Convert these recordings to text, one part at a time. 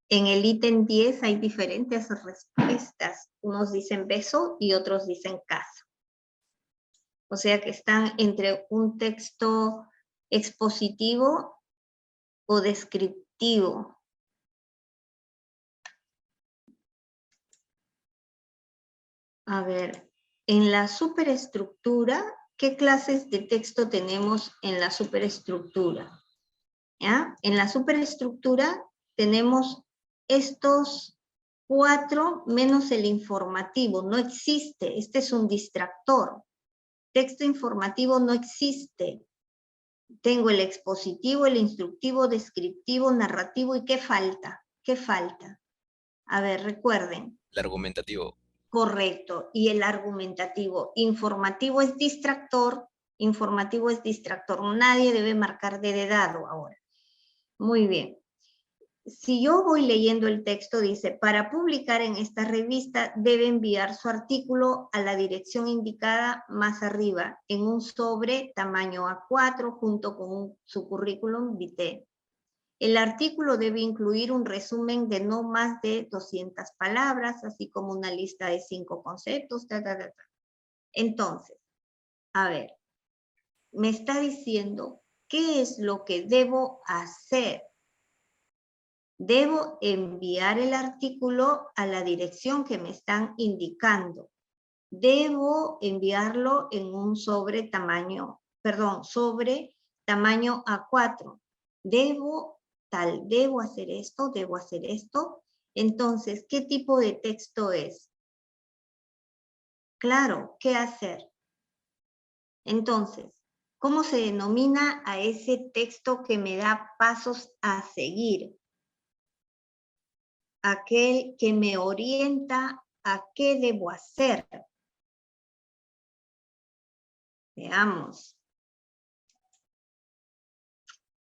En el ítem 10 hay diferentes respuestas. Unos dicen beso y otros dicen casa. O sea que están entre un texto expositivo o descriptivo. A ver, en la superestructura, ¿qué clases de texto tenemos en la superestructura? ¿Ya? En la superestructura tenemos estos 4 menos el informativo. No existe, este es un distractor. Texto informativo no existe. Tengo el expositivo, el instructivo, descriptivo, narrativo, ¿y qué falta? ¿Qué falta? A ver, recuerden. El argumentativo. Correcto, y el argumentativo. Informativo es distractor, informativo es distractor. Nadie debe marcar de dado ahora. Muy bien. Si yo voy leyendo el texto, dice, para publicar en esta revista debe enviar su artículo a la dirección indicada más arriba, en un sobre tamaño A4 junto con su currículum vitae. El artículo debe incluir un resumen de no más de 200 palabras, así como una lista de 5 conceptos. Entonces, a ver, me está diciendo qué es lo que debo hacer. Debo enviar el artículo a la dirección que me están indicando. Debo enviarlo en un sobre tamaño A4. Debo hacer esto, debo hacer esto. Entonces, ¿qué tipo de texto es? Claro, ¿qué hacer? Entonces, ¿cómo se denomina a ese texto que me da pasos a seguir? Aquel que me orienta a qué debo hacer. Veamos.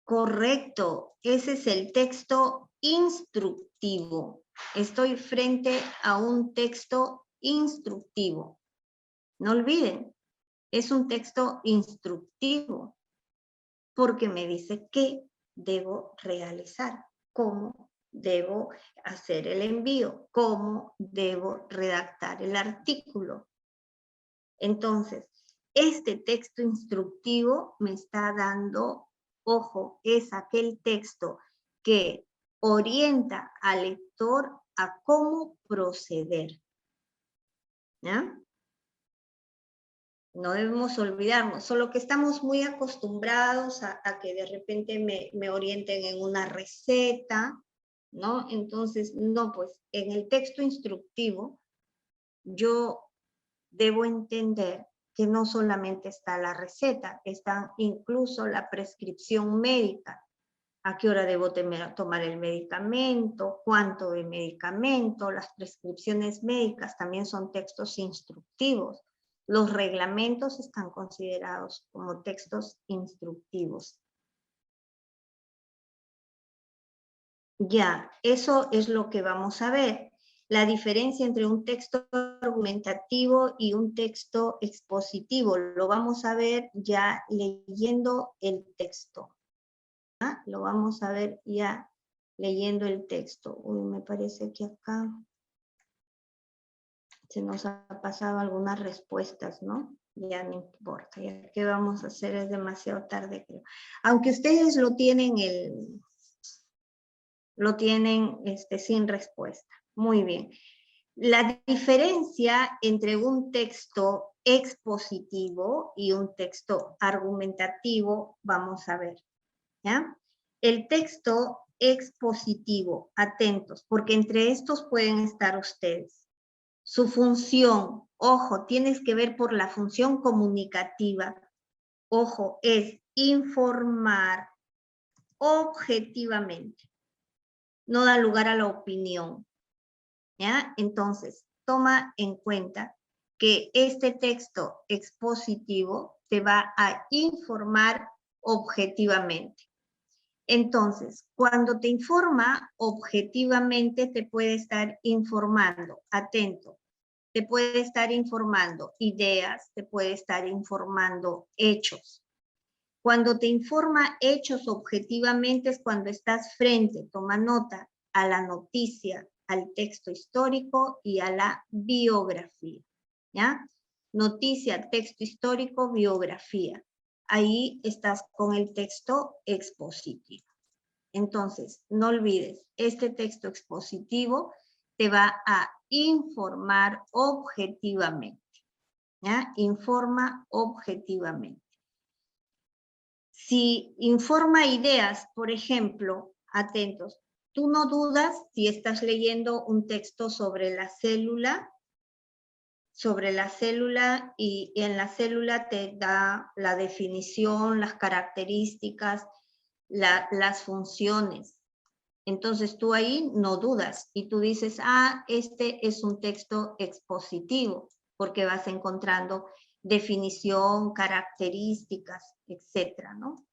Correcto, ese es el texto instructivo. Estoy frente a un texto instructivo. No olviden, es un texto instructivo porque me dice qué debo realizar, cómo debo hacer el envío, cómo debo redactar el artículo. Entonces, este texto instructivo me está dando, ojo, es aquel texto que orienta al lector a cómo proceder. ¿Ya? No debemos olvidarnos, solo que estamos muy acostumbrados a que de repente me orienten en una receta, ¿no? Entonces, no, pues en el texto instructivo yo debo entender que no solamente está la receta, está incluso la prescripción médica. ¿A qué hora debo tomar el medicamento? ¿Cuánto de medicamento? Las prescripciones médicas también son textos instructivos. Los reglamentos están considerados como textos instructivos. Ya, eso es lo que vamos a ver. La diferencia entre un texto argumentativo y un texto expositivo. Lo vamos a ver ya leyendo el texto. ¿Ah? Lo vamos a ver ya leyendo el texto. Uy, me parece que acá se nos ha pasado algunas respuestas, ¿no? Ya no importa, ya qué vamos a hacer, es demasiado tarde, creo. Aunque ustedes lo tienen sin respuesta. Muy bien. La diferencia entre un texto expositivo y un texto argumentativo, vamos a ver, ¿ya? El texto expositivo, atentos, porque entre estos pueden estar ustedes. Su función, ojo, tienes que ver por la función comunicativa, ojo, es informar objetivamente. No da lugar a la opinión. ¿Ya? Entonces, toma en cuenta que este texto expositivo te va a informar objetivamente. Entonces, cuando te informa objetivamente, te puede estar informando, atento, te puede estar informando ideas, te puede estar informando hechos. Cuando te informa hechos objetivamente es cuando estás frente, toma nota, a la noticia, al texto histórico y a la biografía, ¿ya? Noticia, texto histórico, biografía. Ahí estás con el texto expositivo. Entonces, no olvides, este texto expositivo te va a informar objetivamente, ¿ya? Informa objetivamente. Si informa ideas, por ejemplo, atentos, tú no dudas si estás leyendo un texto sobre la célula y en la célula te da la definición, las características, las funciones. Entonces tú ahí no dudas y tú dices, este es un texto expositivo, porque vas encontrando definición, características, etcétera, ¿no?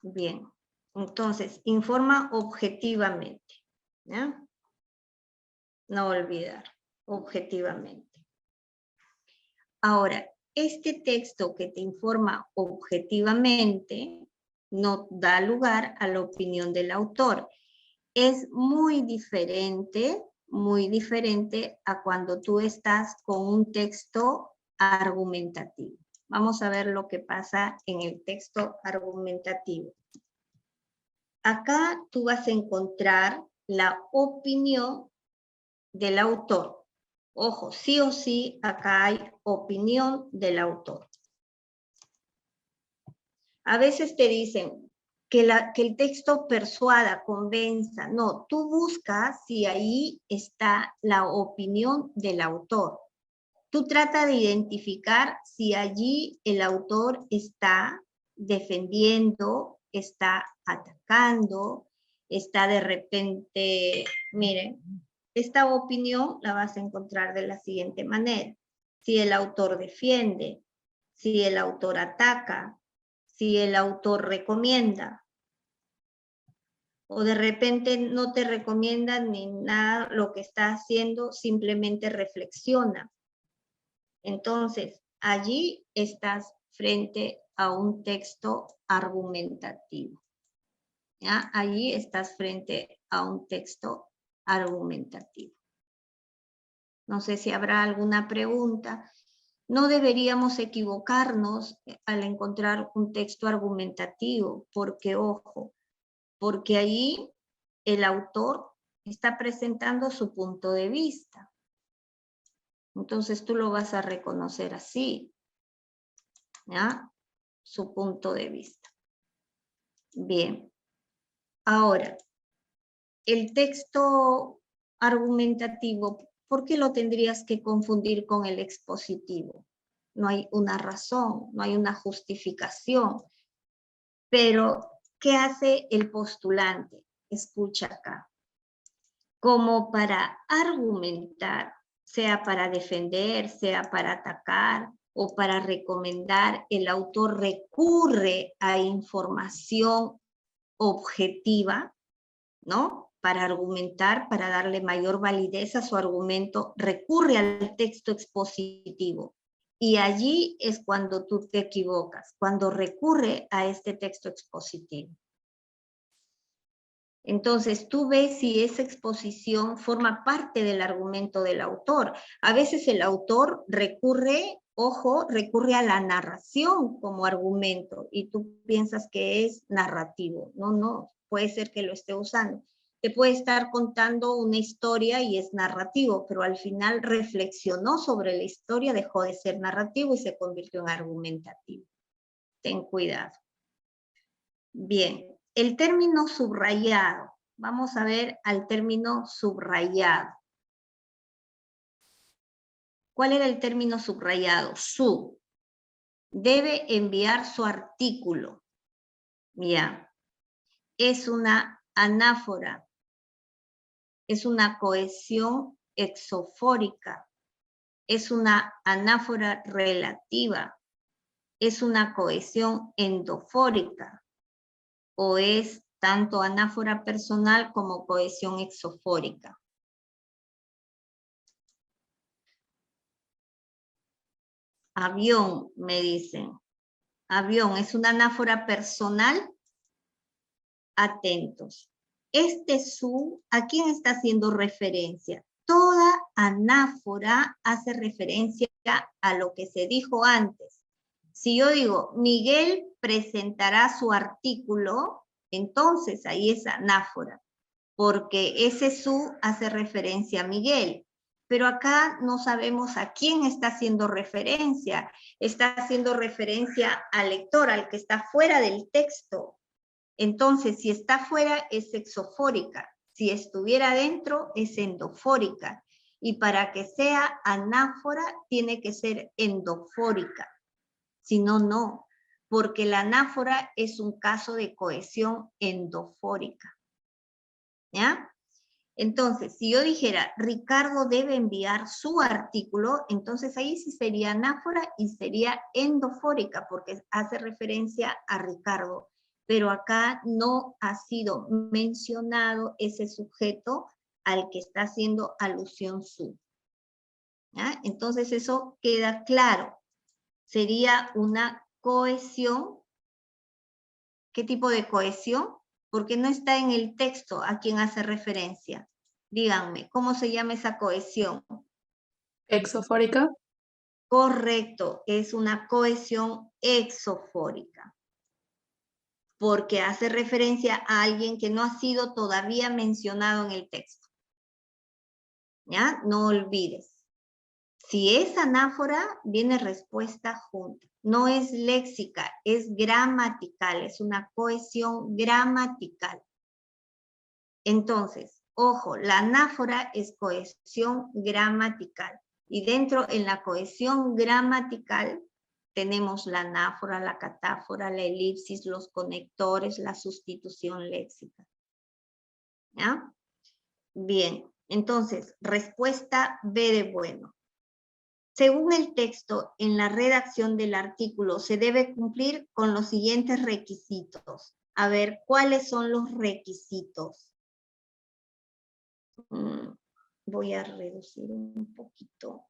Bien, entonces, informa objetivamente, ¿ya? No olvidar, objetivamente. Ahora, este texto que te informa objetivamente no da lugar a la opinión del autor. Es muy diferente a cuando tú estás con un texto argumentativo. Vamos a ver lo que pasa en el texto argumentativo. Acá tú vas a encontrar la opinión del autor. Ojo, sí o sí, acá hay opinión del autor. A veces te dicen que el texto persuada, convenza. No, tú buscas si ahí está la opinión del autor. Tú trata de identificar si allí el autor está defendiendo, está atacando, está de repente, miren, esta opinión la vas a encontrar de la siguiente manera. Si el autor defiende, si el autor ataca, si el autor recomienda, o de repente no te recomienda ni nada lo que está haciendo, simplemente reflexiona. Entonces, allí estás frente a un texto argumentativo. ¿Ya? Allí estás frente a un texto argumentativo. No sé si habrá alguna pregunta. No deberíamos equivocarnos al encontrar un texto argumentativo, porque, ojo, porque ahí el autor está presentando su punto de vista. Entonces tú lo vas a reconocer así, ¿ya? Su punto de vista. Bien. Ahora, el texto argumentativo, ¿por qué lo tendrías que confundir con el expositivo? No hay una razón, no hay una justificación. Pero, ¿qué hace el postulante? Escucha acá. Como para argumentar, sea para defender, sea para atacar o para recomendar, el autor recurre a información objetiva, ¿no? Para argumentar, para darle mayor validez a su argumento, recurre al texto expositivo. Y allí es cuando tú te equivocas, cuando recurre a este texto expositivo. Entonces, tú ves si esa exposición forma parte del argumento del autor. A veces el autor recurre, ojo, recurre a la narración como argumento y tú piensas que es narrativo. No, puede ser que lo esté usando. Te puede estar contando una historia y es narrativo, pero al final reflexionó sobre la historia, dejó de ser narrativo y se convirtió en argumentativo. Ten cuidado. Bien. El término subrayado. Vamos a ver al término subrayado. ¿Cuál era el término subrayado? Su. Debe enviar su artículo. Ya. Es una anáfora. Es una cohesión exofórica. Es una anáfora relativa. Es una cohesión endofórica. O es tanto anáfora personal como cohesión exofórica. Avión, me dicen. Avión, ¿es una anáfora personal? Atentos. ¿a quién está haciendo referencia? Toda anáfora hace referencia a lo que se dijo antes. Si yo digo, Miguel presentará su artículo, entonces ahí es anáfora, porque ese su hace referencia a Miguel. Pero acá no sabemos a quién está haciendo referencia. Está haciendo referencia al lector, al que está fuera del texto. Entonces, si está fuera, es exofórica. Si estuviera dentro, es endofórica. Y para que sea anáfora, tiene que ser endofórica. Si no, no. Porque la anáfora es un caso de cohesión endofórica. ¿Ya? Entonces, si yo dijera, Ricardo debe enviar su artículo, entonces ahí sí sería anáfora y sería endofórica, porque hace referencia a Ricardo. Pero acá no ha sido mencionado ese sujeto al que está haciendo alusión su. ¿Ya? Entonces eso queda claro. Sería una cohesión. ¿Qué tipo de cohesión? Porque no está en el texto a quien hace referencia. Díganme, ¿cómo se llama esa cohesión? Exofórica. Correcto, es una cohesión exofórica, porque hace referencia a alguien que no ha sido todavía mencionado en el texto. ¿Ya? No olvides. Si es anáfora, viene respuesta junta. No es léxica, es gramatical, es una cohesión gramatical. Entonces, ojo, la anáfora es cohesión gramatical. Y dentro, en la cohesión gramatical, tenemos la anáfora, la catáfora, la elipsis, los conectores, la sustitución léxica. ¿Ya? Bien, entonces, respuesta B de bueno. Según el texto, en la redacción del artículo se debe cumplir con los siguientes requisitos. A ver, ¿cuáles son los requisitos? Voy a reducir un poquito.